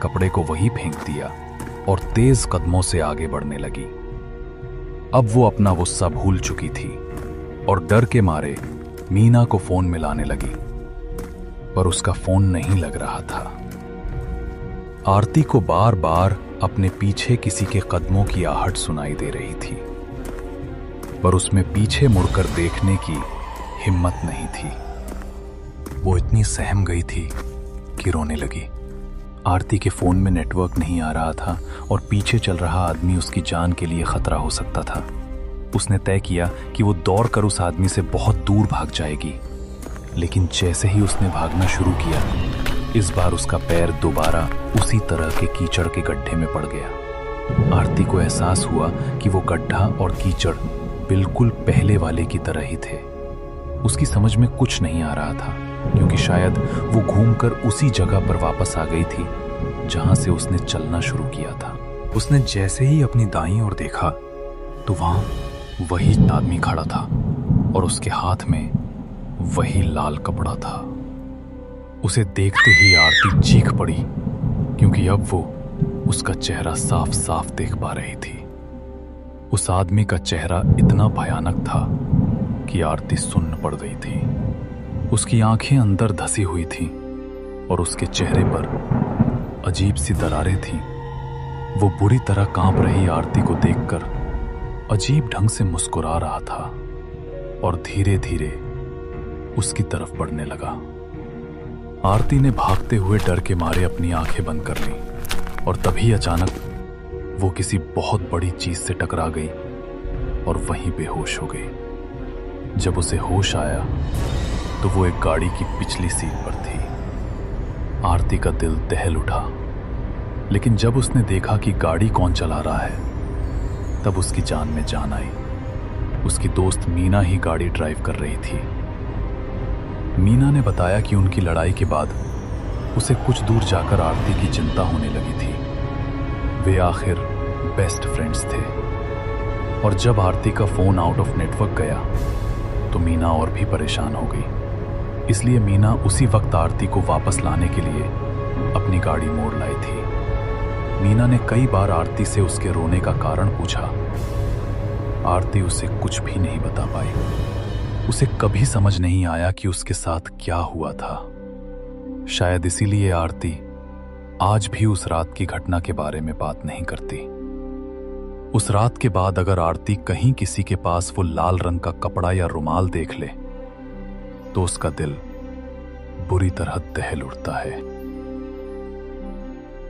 कपड़े को वहीं फेंक दिया और तेज कदमों से आगे बढ़ने लगी। अब वो अपना गुस्सा भूल चुकी थी और डर के मारे मीना को फोन मिलाने लगी, पर उसका फोन नहीं लग रहा था। आरती को बार बार अपने पीछे किसी के कदमों की आहट सुनाई दे रही थी, पर उसमें पीछे मुड़कर देखने की हिम्मत नहीं थी। वो इतनी सहम गई थी कि रोने लगी। आरती के फोन में नेटवर्क नहीं आ रहा था और पीछे चल रहा आदमी उसकी जान के लिए खतरा हो सकता था। उसने तय किया कि वो दौड़कर उस आदमी से बहुत दूर भाग जाएगी, लेकिन जैसे ही उसने भागना शुरू किया, इस बार उसका पैर दोबारा उसी तरह के कीचड़ के गड्ढे में पड़ गया। आरती को एहसास हुआ कि वो गड्ढा और कीचड़ बिल्कुल पहले वाले की तरह ही थे। उसकी समझ में कुछ नहीं आ रहा था, क्योंकि शायद वो घूमकर उसी जगह पर वापस आ गई थी जहां से उसने चलना शुरू किया था। उसने जैसे ही अपनी दाईं ओर देखा तो वहां वही आदमी खड़ा था और उसके हाथ में वही लाल कपड़ा था। उसे देखते ही आरती चीख पड़ी, क्योंकि अब वो उसका चेहरा साफ साफ देख पा रही थी। उस आदमी का चेहरा इतना भयानक था कि आरती सुन्न पड़ गई थी। उसकी आंखें अंदर धसी हुई थीं और उसके चेहरे पर अजीब सी दरारें थीं। वो बुरी तरह कांप रही आरती को देखकर अजीब ढंग से मुस्कुरा रहा था और धीरे धीरे उसकी तरफ बढ़ने लगा। आरती ने भागते हुए डर के मारे अपनी आंखें बंद कर ली और तभी अचानक वो किसी बहुत बड़ी चीज से टकरा गई और वहीं बेहोश हो गई। जब उसे होश आया तो वो एक गाड़ी की पिछली सीट पर थी। आरती का दिल दहल उठा, लेकिन जब उसने देखा कि गाड़ी कौन चला रहा है, तब उसकी जान में जान आई। उसकी दोस्त मीना ही गाड़ी ड्राइव कर रही थी। मीना ने बताया कि उनकी लड़ाई के बाद उसे कुछ दूर जाकर आरती की चिंता होने लगी थी। वे आखिर बेस्ट फ्रेंड्स थे और जब आरती का फोन आउट ऑफ नेटवर्क गया तो मीना और भी परेशान हो गई। इसलिए मीना उसी वक्त आरती को वापस लाने के लिए अपनी गाड़ी मोड़ लाई थी। मीना ने कई बार आरती से उसके रोने का कारण पूछा। आरती उसे कुछ भी नहीं बता पाई। उसे कभी समझ नहीं आया कि उसके साथ क्या हुआ था। शायद इसीलिए आरती आज भी उस रात की घटना के बारे में बात नहीं करती। उस रात के बाद अगर आरती कहीं किसी के पास वो लाल रंग का कपड़ा या रुमाल देख ले तो उसका दिल बुरी तरह दहल उठता है।